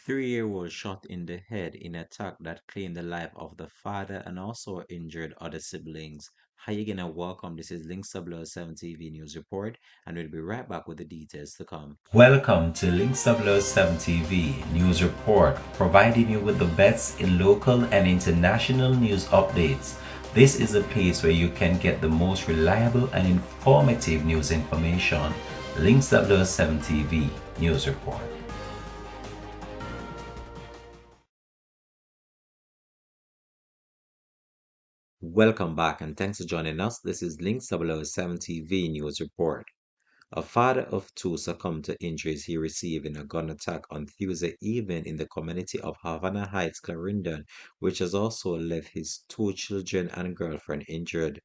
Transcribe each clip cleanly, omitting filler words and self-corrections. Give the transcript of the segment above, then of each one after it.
3-year-old shot in the head in an attack that claimed the life of the father and also injured other siblings. How you gonna welcome? This is Links 7 TV News Report, and we'll be right back with the details to come. Welcome to Links 7 TV News Report, providing you with the best in local and international news updates. This is a place where you can get the most reliable and informative news information. Links 7 TV News Report. Welcome back and thanks for joining us. This is Links 7 TV News Report. A father of two succumbed to injuries he received in a gun attack on Tuesday evening in the community of Havana Heights, Clarendon, which has also left his two children and girlfriend injured.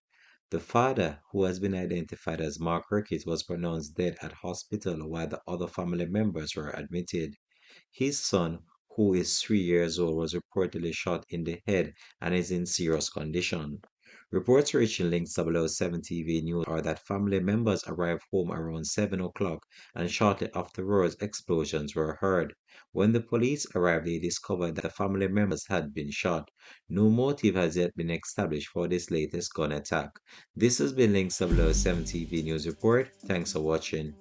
The father, who has been identified as Mark Ricketts, was pronounced dead at hospital while the other family members were admitted. His son, who is 3 years old, was reportedly shot in the head and is in serious condition. Reports reaching Link 007 TV News are that family members arrived home around 7 o'clock and shortly afterwards explosions were heard. When the police arrived, they discovered that the family members had been shot. No motive has yet been established for this latest gun attack. This has been Link 007 TV News Report. Thanks for watching.